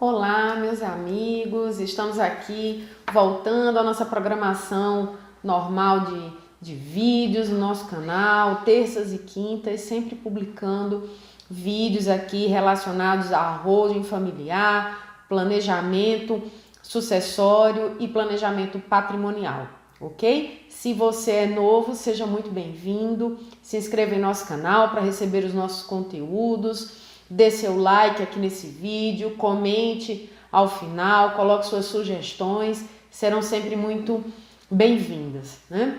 Olá, meus amigos, estamos aqui voltando à nossa programação normal de vídeos no nosso canal, terças e quintas, sempre publicando vídeos aqui relacionados a holding familiar, planejamento sucessório e planejamento patrimonial, ok? Se você é novo, seja muito bem-vindo, se inscreva em nosso canal para receber os nossos conteúdos. Dê seu like aqui nesse vídeo, comente ao final, coloque suas sugestões, serão sempre muito bem-vindas, né?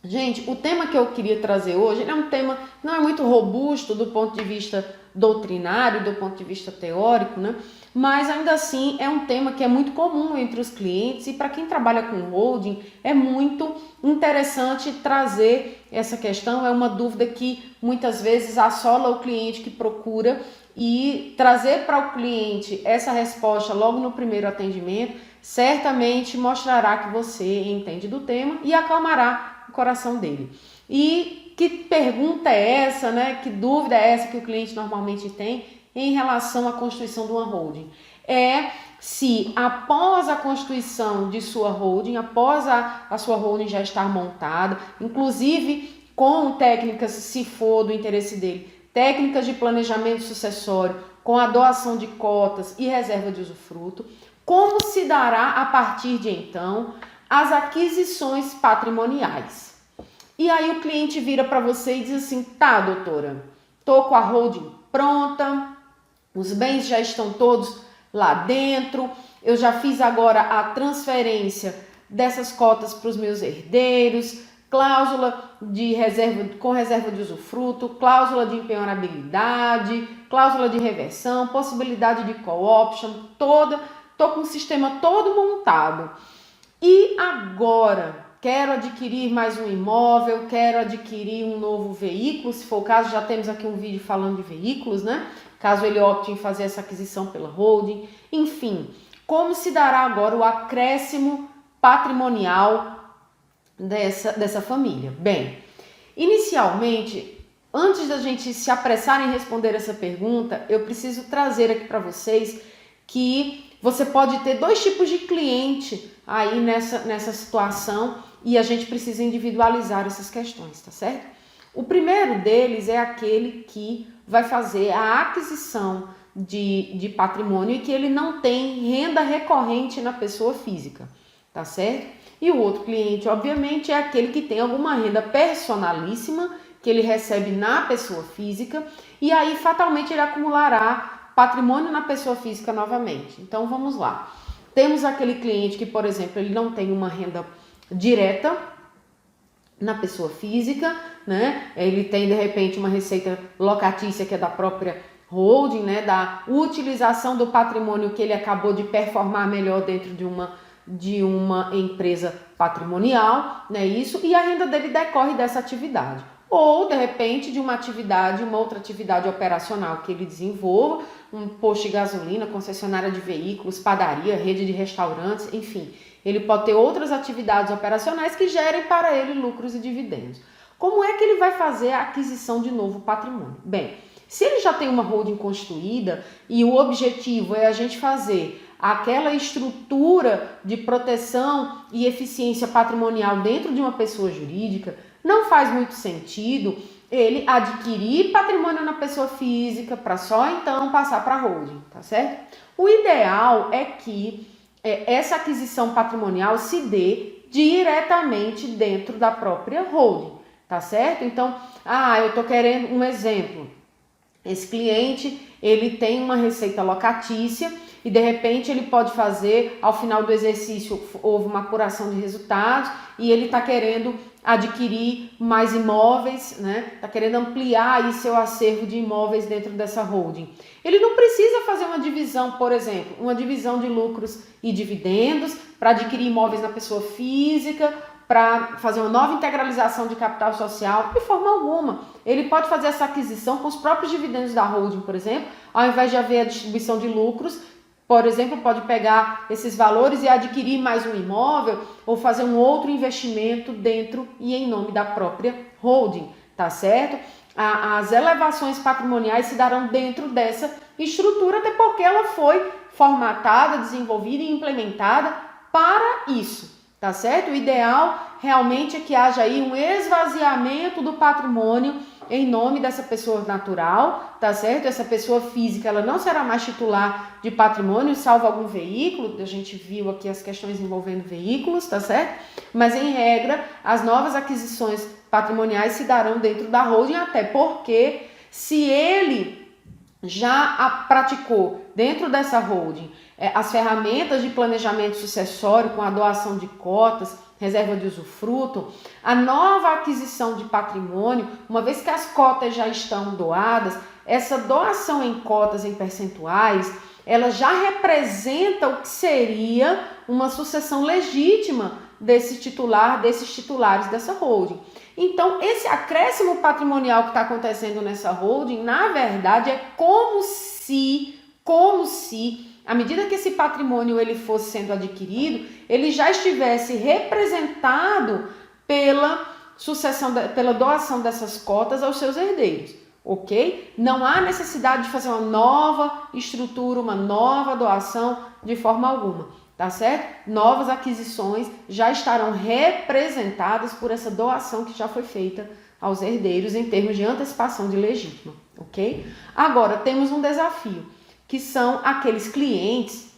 Gente, o tema que eu queria trazer hoje é um tema não é muito robusto do ponto de vista doutrinário, do ponto de vista teórico, né? Mas ainda assim é um tema que é muito comum entre os clientes e para quem trabalha com holding é muito interessante trazer essa questão. É uma dúvida que muitas vezes assola o cliente que procura, e trazer para o cliente essa resposta logo no primeiro atendimento certamente mostrará que você entende do tema e acalmará o coração dele. E que pergunta é essa, né? Que dúvida é essa que o cliente normalmente tem em relação à constituição de uma holding? É se após a constituição de sua holding, após a sua holding já estar montada, inclusive com técnicas, se for do interesse dele, técnicas de planejamento sucessório com a doação de cotas e reserva de usufruto, como se dará a partir de então as aquisições patrimoniais. E aí o cliente vira para você e diz assim: tá, doutora, tô com a holding pronta, os bens já estão todos lá dentro, eu já fiz agora a transferência dessas cotas para os meus herdeiros, cláusula de reserva, com reserva de usufruto, cláusula de empenhorabilidade, cláusula de reversão, possibilidade de call option, tô com o sistema todo montado. E agora, quero adquirir mais um imóvel, quero adquirir um novo veículo, se for o caso, já temos aqui um vídeo falando de veículos, né? Caso ele opte em fazer essa aquisição pela holding. Enfim, como se dará agora o acréscimo patrimonial dessa família? Bem, inicialmente, antes da gente se apressar em responder essa pergunta, eu preciso trazer aqui para vocês que você pode ter dois tipos de cliente aí nessa situação e a gente precisa individualizar essas questões, tá certo? O primeiro deles é aquele que vai fazer a aquisição de patrimônio e que ele não tem renda recorrente na pessoa física, tá certo? E o outro cliente, obviamente, é aquele que tem alguma renda personalíssima que ele recebe na pessoa física e aí fatalmente ele acumulará patrimônio na pessoa física novamente. Então vamos lá. Temos aquele cliente que, por exemplo, ele não tem uma renda direta na pessoa física, né? Ele tem de repente uma receita locatícia que é da própria holding, né? Da utilização do patrimônio que ele acabou de performar melhor dentro de uma empresa patrimonial, né? Isso, e a renda dele decorre dessa atividade. Ou, de repente, de uma outra atividade operacional que ele desenvolva, um posto de gasolina, concessionária de veículos, padaria, rede de restaurantes, enfim. Ele pode ter outras atividades operacionais que gerem para ele lucros e dividendos. Como é que ele vai fazer a aquisição de novo patrimônio? Bem, se ele já tem uma holding constituída e o objetivo é a gente fazer aquela estrutura de proteção e eficiência patrimonial dentro de uma pessoa jurídica, não faz muito sentido ele adquirir patrimônio na pessoa física para só então passar para a holding, tá certo? O ideal é que essa aquisição patrimonial se dê diretamente dentro da própria holding, tá certo? Então, eu tô querendo um exemplo. Esse cliente, ele tem uma receita locatícia e de repente ele pode fazer, ao final do exercício houve uma apuração de resultados e ele está querendo adquirir mais imóveis, né? Está querendo ampliar aí seu acervo de imóveis dentro dessa holding. Ele não precisa fazer uma divisão, por exemplo, uma divisão de lucros e dividendos para adquirir imóveis na pessoa física, para fazer uma nova integralização de capital social, de forma alguma. Ele pode fazer essa aquisição com os próprios dividendos da holding, por exemplo, ao invés de haver a distribuição de lucros. Por exemplo, pode pegar esses valores e adquirir mais um imóvel ou fazer um outro investimento dentro e em nome da própria holding, tá certo? As elevações patrimoniais se darão dentro dessa estrutura, até porque ela foi formatada, desenvolvida e implementada para isso, tá certo? O ideal realmente é que haja aí um esvaziamento do patrimônio em nome dessa pessoa natural, tá certo? Essa pessoa física, ela não será mais titular de patrimônio, salvo algum veículo, a gente viu aqui as questões envolvendo veículos, tá certo? Mas, em regra, as novas aquisições patrimoniais se darão dentro da holding, até porque se ele já praticou dentro dessa holding as ferramentas de planejamento sucessório com a doação de cotas, reserva de usufruto, a nova aquisição de patrimônio, uma vez que as cotas já estão doadas, essa doação em cotas, em percentuais, ela já representa o que seria uma sucessão legítima desses titulares dessa holding. Então, esse acréscimo patrimonial que está acontecendo nessa holding, na verdade, é como se, à medida que esse patrimônio ele fosse sendo adquirido, ele já estivesse representado pela sucessão, pela doação dessas cotas aos seus herdeiros, ok? Não há necessidade de fazer uma nova estrutura, uma nova doação de forma alguma, tá certo? Novas aquisições já estarão representadas por essa doação que já foi feita aos herdeiros em termos de antecipação de legítima, ok? Agora, temos um desafio, que são aqueles clientes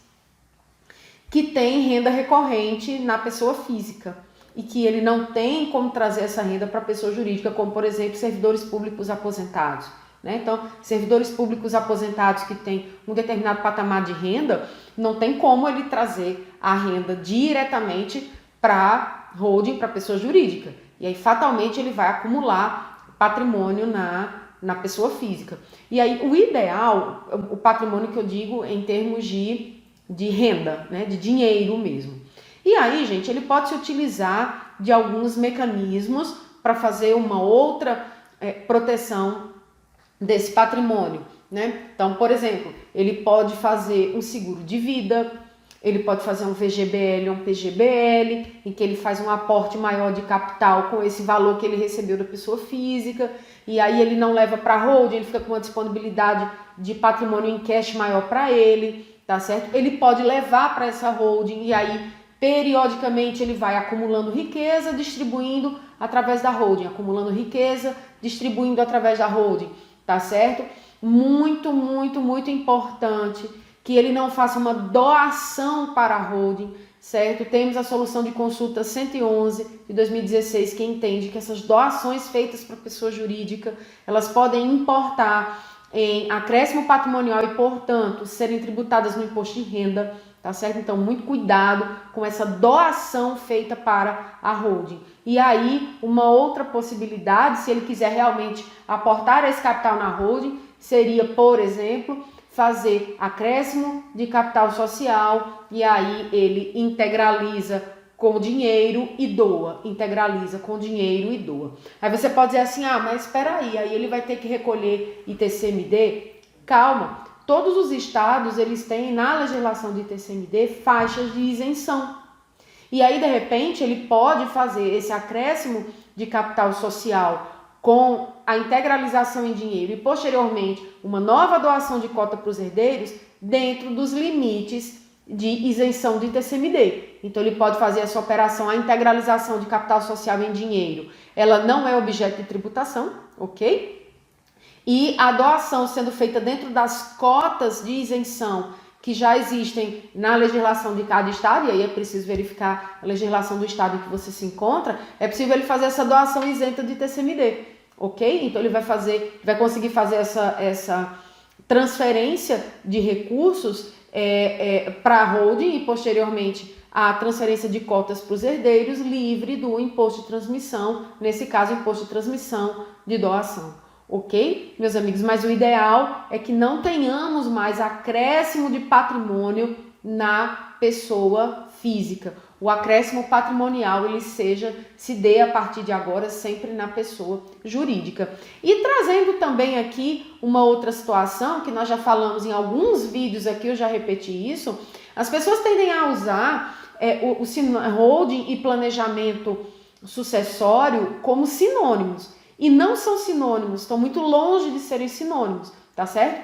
que têm renda recorrente na pessoa física e que ele não tem como trazer essa renda para a pessoa jurídica, como, por exemplo, servidores públicos aposentados, né? Então, servidores públicos aposentados que têm um determinado patamar de renda, não tem como ele trazer a renda diretamente para holding, para a pessoa jurídica. E aí, fatalmente, ele vai acumular patrimônio na pessoa física. E aí, o ideal, o patrimônio que eu digo em termos de renda, né, de dinheiro mesmo. E aí, gente, ele pode se utilizar de alguns mecanismos para fazer uma outra proteção desse patrimônio, né? Então, por exemplo, ele pode fazer um seguro de vida, ele pode fazer um VGBL ou um PGBL, em que ele faz um aporte maior de capital com esse valor que ele recebeu da pessoa física, e aí ele não leva para a holding, ele fica com uma disponibilidade de patrimônio em cash maior para ele, tá certo? Ele pode levar para essa holding e aí, periodicamente, ele vai acumulando riqueza, distribuindo através da holding, acumulando riqueza, distribuindo através da holding, tá certo? Muito, muito, muito importante que ele não faça uma doação para a holding, certo? Temos a solução de consulta 111 de 2016 que entende que essas doações feitas para pessoa jurídica, elas podem importar em acréscimo patrimonial e, portanto, serem tributadas no imposto de renda, tá certo? Então, muito cuidado com essa doação feita para a holding. E aí, uma outra possibilidade, se ele quiser realmente aportar esse capital na holding, seria, por exemplo, fazer acréscimo de capital social e aí ele integraliza com dinheiro e doa, integraliza com dinheiro e doa. Aí você pode dizer assim, mas espera aí ele vai ter que recolher ITCMD? Calma, todos os estados, eles têm na legislação de ITCMD faixas de isenção. E aí, de repente, ele pode fazer esse acréscimo de capital social com a integralização em dinheiro e, posteriormente, uma nova doação de cota para os herdeiros dentro dos limites de isenção de ITCMD. Então, ele pode fazer essa operação, a integralização de capital social em dinheiro. Ela não é objeto de tributação, ok? E a doação sendo feita dentro das cotas de isenção que já existem na legislação de cada estado, e aí é preciso verificar a legislação do estado em que você se encontra, é possível ele fazer essa doação isenta de ITCMD, ok? Então ele vai conseguir fazer essa transferência de recursos para a holding e posteriormente a transferência de cotas para os herdeiros livre do imposto de transmissão, nesse caso imposto de transmissão de doação. Ok, meus amigos? Mas o ideal é que não tenhamos mais acréscimo de patrimônio na pessoa física. O acréscimo patrimonial ele se dê a partir de agora sempre na pessoa jurídica. E trazendo também aqui uma outra situação que nós já falamos em alguns vídeos aqui, eu já repeti isso, as pessoas tendem a usar o holding e planejamento sucessório como sinônimos. E não são sinônimos, estão muito longe de serem sinônimos, tá certo?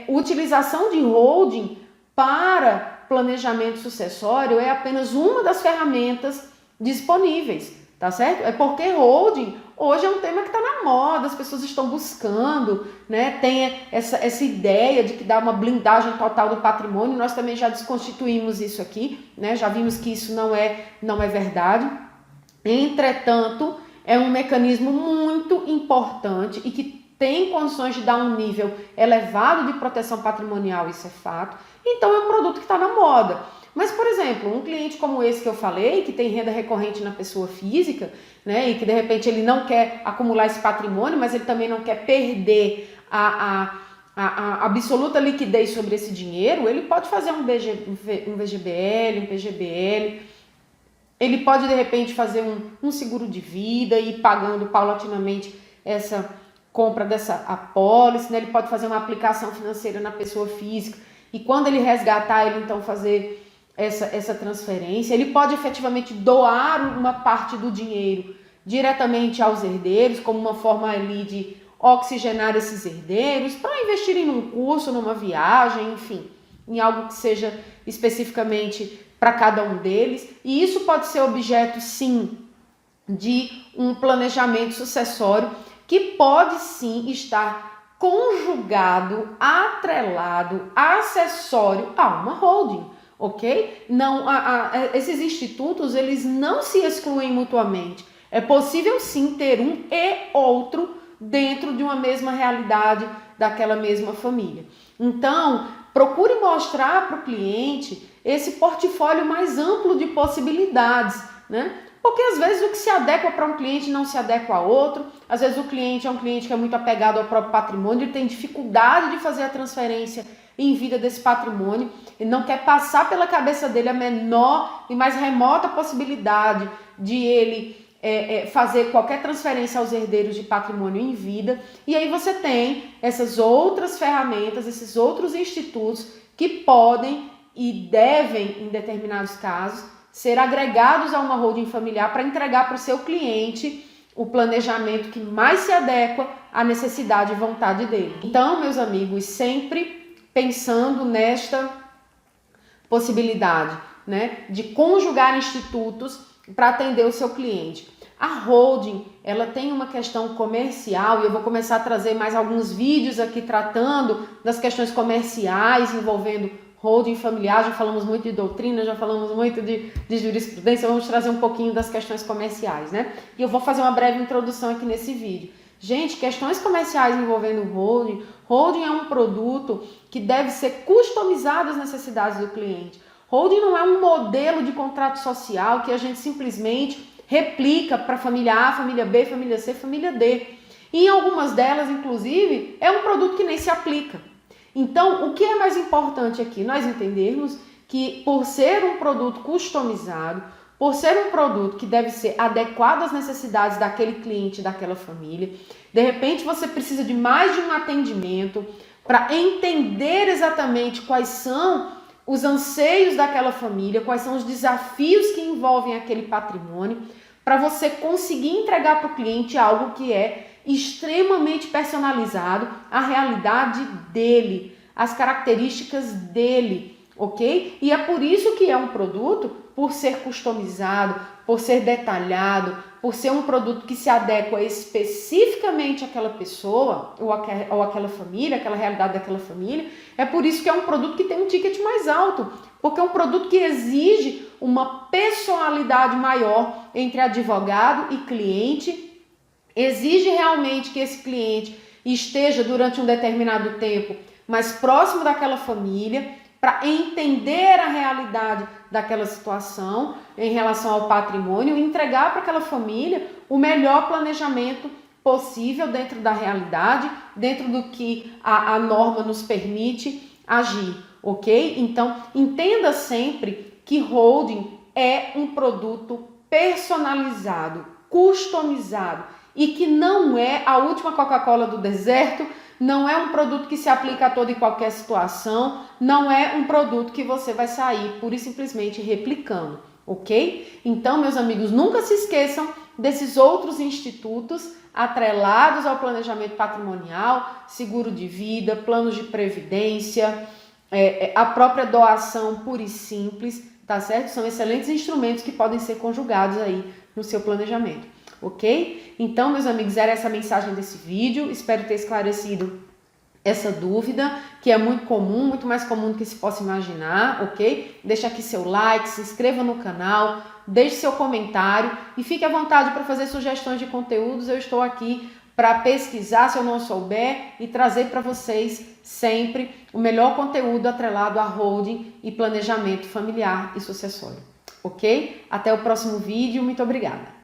Utilização de holding para planejamento sucessório é apenas uma das ferramentas disponíveis, tá certo? É porque holding hoje é um tema que está na moda, as pessoas estão buscando, né? Tem essa ideia de que dá uma blindagem total do patrimônio. Nós também já desconstituímos isso aqui, né? Já vimos que isso não é verdade. Entretanto, é um mecanismo muito importante e que tem condições de dar um nível elevado de proteção patrimonial, isso é fato. Então é um produto que está na moda. Mas, por exemplo, um cliente como esse que eu falei, que tem renda recorrente na pessoa física, né, e que de repente ele não quer acumular esse patrimônio, mas ele também não quer perder a absoluta liquidez sobre esse dinheiro, ele pode fazer um VGBL, um PGBL, ele pode de repente fazer um seguro de vida e ir pagando paulatinamente essa compra dessa apólice, né? Ele pode fazer uma aplicação financeira na pessoa física e quando ele resgatar, ele então fazer essa transferência. Ele pode efetivamente doar uma parte do dinheiro diretamente aos herdeiros, como uma forma ali de oxigenar esses herdeiros, para investirem num curso, numa viagem, enfim, em algo que seja especificamente para cada um deles. E isso pode ser objeto, sim, de um planejamento sucessório que pode, sim, estar conjugado, atrelado, acessório a uma holding. Ok? Não, esses institutos, eles não se excluem mutuamente. É possível sim ter um e outro dentro de uma mesma realidade daquela mesma família. Então, procure mostrar para o cliente esse portfólio mais amplo de possibilidades, né? Porque às vezes o que se adequa para um cliente não se adequa a outro. Às vezes o cliente é um cliente que é muito apegado ao próprio patrimônio, ele tem dificuldade de fazer a transferência em vida desse patrimônio, ele não quer passar pela cabeça dele a menor e mais remota possibilidade de ele fazer qualquer transferência aos herdeiros de patrimônio em vida. E aí você tem essas outras ferramentas, esses outros institutos que podem e devem, em determinados casos, ser agregados a uma holding familiar para entregar para o seu cliente o planejamento que mais se adequa à necessidade e vontade dele. Então, meus amigos, sempre pensando nesta possibilidade, né, de conjugar institutos para atender o seu cliente. A holding, ela tem uma questão comercial e eu vou começar a trazer mais alguns vídeos aqui tratando das questões comerciais envolvendo holding familiar. Já falamos muito de doutrina, já falamos muito de jurisprudência, vamos trazer um pouquinho das questões comerciais, né? E eu vou fazer uma breve introdução aqui nesse vídeo. Gente, questões comerciais envolvendo holding. Holding é um produto que deve ser customizado às necessidades do cliente. Holding não é um modelo de contrato social que a gente simplesmente replica para família A, família B, família C, família D. E em algumas delas, inclusive, é um produto que nem se aplica. Então, o que é mais importante aqui? Nós entendermos que por ser um produto customizado, por ser um produto que deve ser adequado às necessidades daquele cliente, daquela família, de repente você precisa de mais de um atendimento para entender exatamente quais são os anseios daquela família, quais são os desafios que envolvem aquele patrimônio, para você conseguir entregar para o cliente algo que é extremamente personalizado, a realidade dele, as características dele, ok? E é por isso que é um produto, por ser customizado, por ser detalhado, por ser um produto que se adequa especificamente àquela pessoa ou àquela família, àquela realidade daquela família. É por isso que é um produto que tem um ticket mais alto, porque é um produto que exige uma personalidade maior entre advogado e cliente, exige realmente que esse cliente esteja durante um determinado tempo mais próximo daquela família, para entender a realidade daquela situação em relação ao patrimônio e entregar para aquela família o melhor planejamento possível dentro da realidade, dentro do que a norma nos permite agir, ok? Então, entenda sempre que holding é um produto personalizado, customizado e que não é a última Coca-Cola do deserto. Não é um produto que se aplica a toda e qualquer situação, não é um produto que você vai sair pura e simplesmente replicando, ok? Então, meus amigos, nunca se esqueçam desses outros institutos atrelados ao planejamento patrimonial, seguro de vida, planos de previdência, a própria doação pura e simples, tá certo? São excelentes instrumentos que podem ser conjugados aí no seu planejamento, ok? Então, meus amigos, era essa a mensagem desse vídeo. Espero ter esclarecido essa dúvida, que é muito comum, muito mais comum do que se possa imaginar, ok? Deixa aqui seu like, se inscreva no canal, deixe seu comentário e fique à vontade para fazer sugestões de conteúdos. Eu estou aqui para pesquisar se eu não souber e trazer para vocês sempre o melhor conteúdo atrelado a holding e planejamento familiar e sucessório, ok? Até o próximo vídeo, muito obrigada!